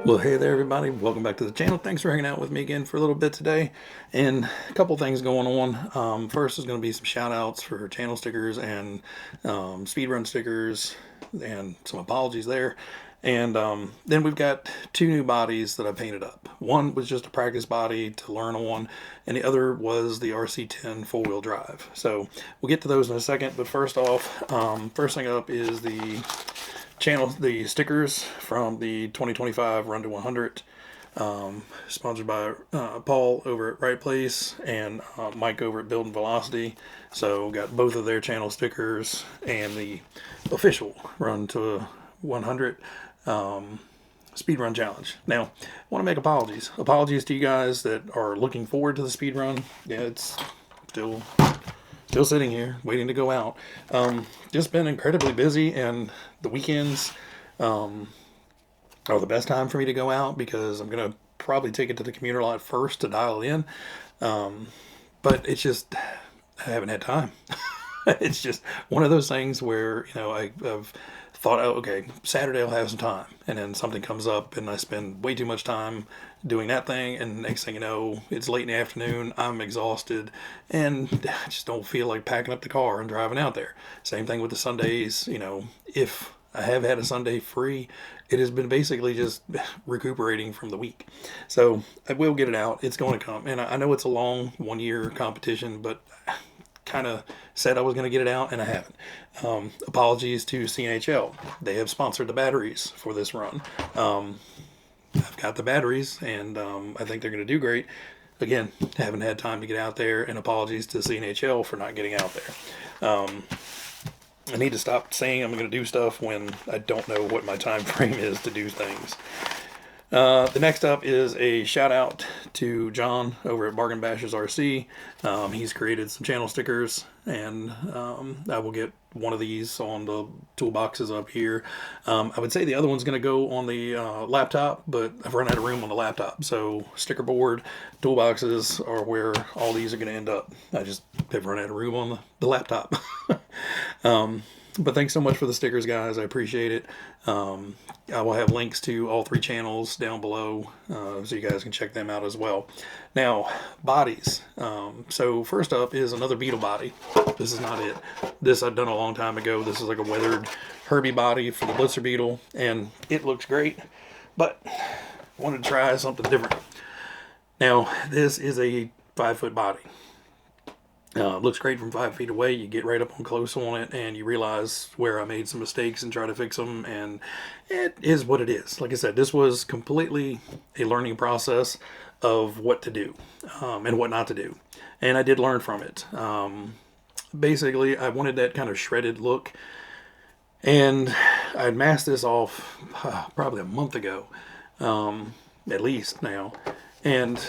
Well, hey there, everybody. Welcome back to the channel. Thanks for hanging out with me again for a little bit today. And a couple things going on. First is going to be some shout outs for channel stickers and speedrun stickers and some apologies there. And then we've got two new bodies that I painted up. One was just a practice body to learn on, and the other was the RC10 four-wheel drive. So we'll get to those in a second. But first off, first thing up is the stickers from the 2025 Run to 100, sponsored by Paul over at Right Place and Mike over at Building Velocity. So got both of their channel stickers and the official Run to 100 speed run challenge. Now, I want to make apologies to you guys that are looking forward to the speed run. Yeah, it's still sitting here waiting to go out. Just been incredibly busy, and the weekends are the best time for me to go out because I'm gonna probably take it to the commuter lot first to dial it in. But it's just I haven't had time. It's just one of those things where I've thought, oh, okay, Saturday I'll have some time, and then something comes up, and I spend way too much time doing that thing, and next thing you know, it's late in the afternoon. I'm exhausted, and I just don't feel like packing up the car and driving out there. Same thing with the Sundays. If I have had a Sunday free, it has been basically just recuperating from the week. So I will get it out. It's going to come, and I know it's a long 1 year competition, but kind of said I was going to get it out, and I haven't. Apologies to CNHL. They have sponsored the batteries for this run. I've got the batteries, and I think they're going to do great. Again, haven't had time to get out there, and apologies to CNHL for not getting out there. I need to stop saying I'm going to do stuff when I don't know what my time frame is to do things. The next up is a shout out to John over at Bargain Bashers RC. He's created some channel stickers, and I will get one of these on the toolboxes up here. I would say the other one's going to go on the laptop, but I've run out of room on the laptop. So sticker board, toolboxes are where all these are going to end up. I just have run out of room on the laptop. But thanks so much for the stickers, guys. I appreciate it. I will have links to all three channels down below, so you guys can check them out as well. Now, bodies. So first up is another Beetle body. This is not it. This I've done a long time ago. This is like a weathered Herbie body for the Blitzer Beetle, and it looks great, but I wanted to try something different. Now, this is a 5-foot body. Looks great from 5 feet away. You get right up on close on it, and you realize where I made some mistakes and try to fix them, and it is what it is. Like I said, this was completely a learning process of what to do and what not to do, and I did learn from it. Basically, I wanted that kind of shredded look, and I had masked this off probably a month ago, at least now, and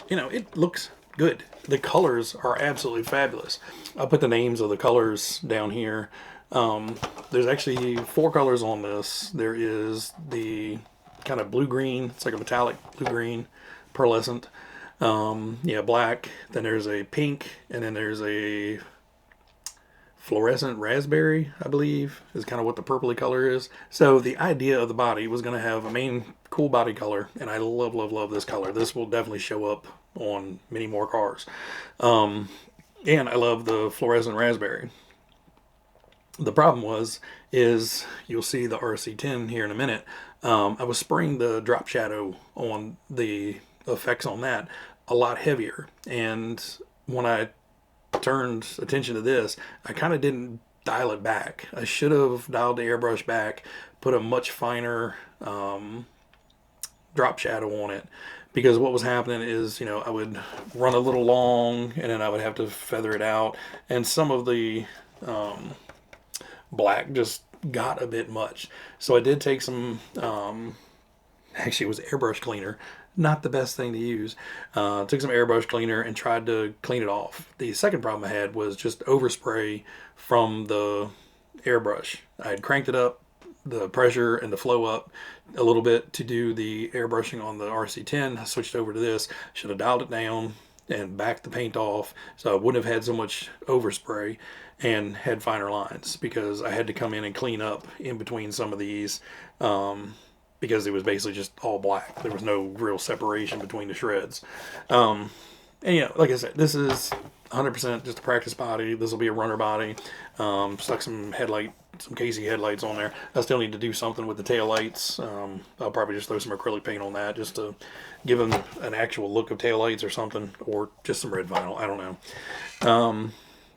it looks good. The colors are absolutely fabulous. I'll put the names of the colors down here. There's actually 4 colors on this. There is the kind of blue-green. It's like a metallic blue-green, pearlescent. Black. Then there's a pink, and then there's a fluorescent raspberry, I believe, is kind of what the purpley color is. So the idea of the body was going to have a main cool body color, and I love, love, love this color. This will definitely show up on many more cars. And I love the fluorescent raspberry. The problem is you'll see the RC10 here in a minute. I was spraying the drop shadow on the effects on that a lot heavier, and when I turned attention to this, I kind of didn't dial it back. I should have dialed the airbrush back, put a much finer drop shadow on it, because what was happening is, I would run a little long, and then I would have to feather it out, and some of the black just got a bit much. So I did take some, actually it was airbrush cleaner, not the best thing to use. Took some airbrush cleaner and tried to clean it off. The second problem I had was just overspray from the airbrush. I had cranked it up, the pressure and the flow up a little bit to do the airbrushing on the RC10. I switched over to this. Should have dialed it down and backed the paint off, so I wouldn't have had so much overspray and had finer lines, because I had to come in and clean up in between some of these because it was basically just all black. There was no real separation between the shreds. And you know, like I said, this is 100% just a practice body. This will be a runner body. Stuck some KC headlights on there. I still need to do something with the tail lights. I'll probably just throw some acrylic paint on that just to give them an actual look of tail lights or something, or just some red vinyl. I don't know.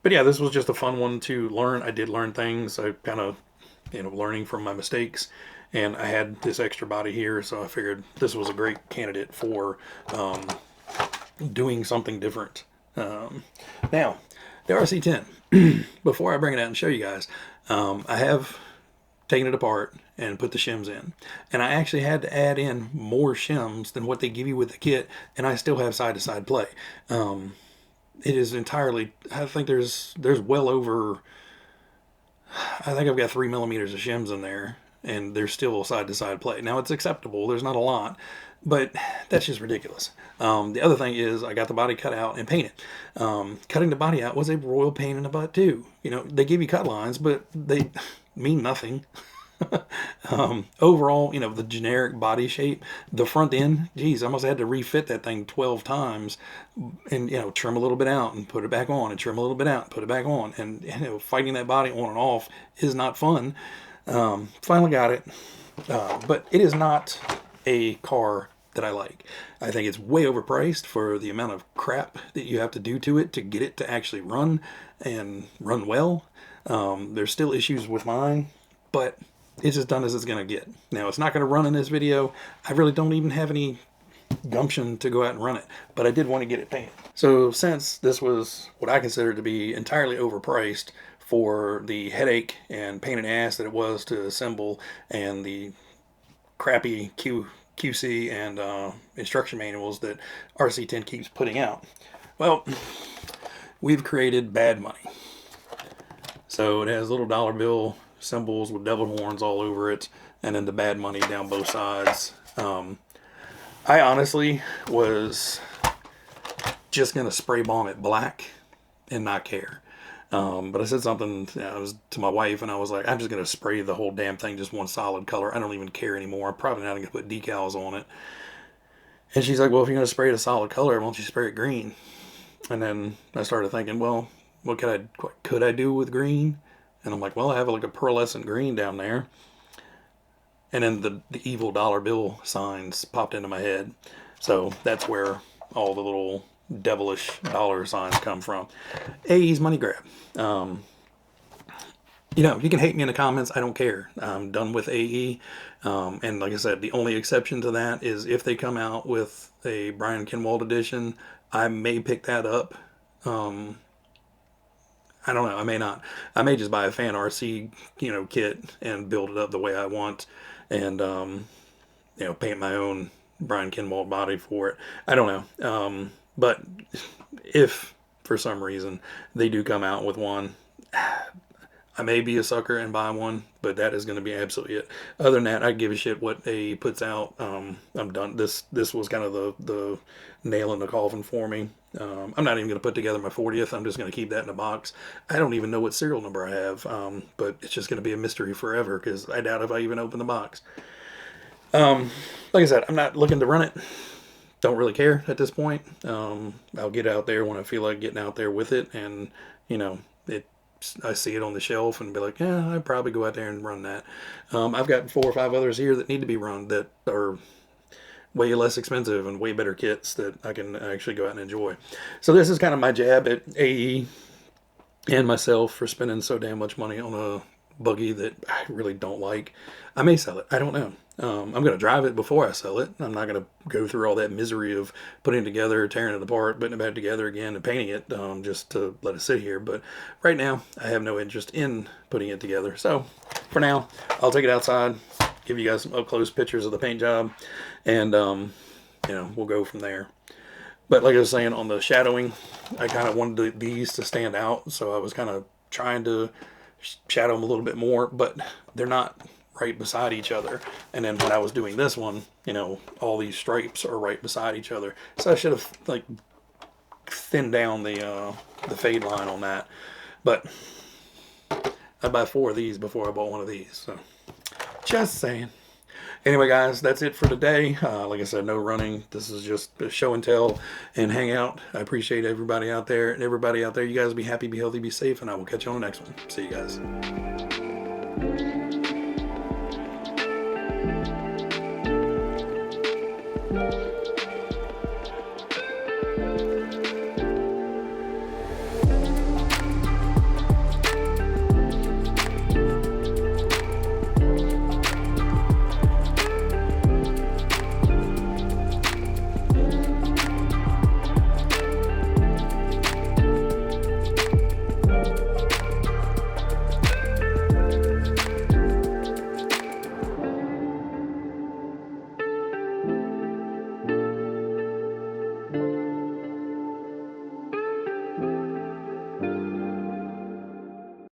But yeah, this was just a fun one to learn. I did learn things. I kind of, you know, learning from my mistakes. And I had this extra body here, so I figured this was a great candidate for doing something different. Now, the RC10, before I bring it out and show you guys, I have taken it apart and put the shims in. And I actually had to add in more shims than what they give you with the kit, and I still have side-to-side play. It is entirely, I think there's well over, I think I've got 3 millimeters of shims in there, and there's still side-to-side play. Now, it's acceptable. There's not a lot, but that's just ridiculous. The other thing is I got the body cut out and painted. Cutting the body out was a royal pain in the butt, too. You know, they give you cut lines, but they mean nothing. Overall, you know, the generic body shape, the front end, geez, I almost had to refit that thing 12 times and, you know, trim a little bit out and put it back on and trim a little bit out and put it back on. And, you know, fighting that body on and off is not fun. Finally got it. But it is not a car that I like. I think it's way overpriced for the amount of crap that you have to do to it to get it to actually run and run well. There's still issues with mine, but it's as done as it's going to get. Now, it's not going to run in this video. I really don't even have any gumption to go out and run it, but I did want to get it painted. So since this was what I consider to be entirely overpriced for the headache and pain in the ass that it was to assemble and the crappy QC and instruction manuals that RC10 keeps putting out, well, we've created bad money. So it has little dollar bill symbols with devil horns all over it, and then the bad money down both sides. I honestly was just gonna spray bomb it black and not care. But I said something, you know, to my wife, and I was like, I'm just gonna spray the whole damn thing just one solid color. I don't even care anymore. I'm probably not gonna put decals on it. And she's like, well, if you're gonna spray it a solid color, why don't you spray it green? And then I started thinking, well, what could I do with green? And I'm like, well, I have like a pearlescent green down there. And then the evil dollar bill signs popped into my head. So that's where all the little devilish dollar signs come from. AE's money grab. You know, you can hate me in the comments. I don't care. I'm done with AE. And like I said, the only exception to that is if they come out with a Brian Kinwald edition, I may pick that up. I don't know. I may not. I may just buy a Fan RC, you know, kit and build it up the way I want, and you know, paint my own Brian Kinwald body for it. I don't know. But if for some reason they do come out with one, I may be a sucker and buy one, but that is going to be absolutely it. Other than that, I give a shit what AE puts out. I'm done. This was kind of the nail in the coffin for me. I'm not even going to put together my 40th. I'm just going to keep that in a box. I don't even know what serial number I have, but it's just going to be a mystery forever because I doubt if I even open the box. Like I said, I'm not looking to run it. Don't really care at this point. I'll get out there when I feel like getting out there with it, and you know, I see it on the shelf and be like, yeah, I'd probably go out there and run that. I've got 4 or 5 others here that need to be run that are way less expensive and way better kits that I can actually go out and enjoy. So this is kind of my jab at AE and myself for spending so damn much money on a buggy that I really don't like. I may sell it. I don't know. I'm going to drive it before I sell it. I'm not going to go through all that misery of putting it together, tearing it apart, putting it back together again, and painting it just to let it sit here. But right now, I have no interest in putting it together. So for now, I'll take it outside, give you guys some up-close pictures of the paint job, and you know, we'll go from there. But like I was saying, on the shadowing, I kind of wanted these to stand out, so I was kind of trying to shadow them a little bit more, but they're not right beside each other. And then when I was doing this one, you know, all these stripes are right beside each other, so I should have like thinned down the fade line on that. But I'd buy 4 of these before I bought one of these, so just saying. Anyway, guys, that's it for today. Like I said, no running. This is just a show and tell and hang out. I appreciate everybody out there. And everybody out there, you guys be happy, be healthy, be safe, and I will catch you on the next one. See you guys.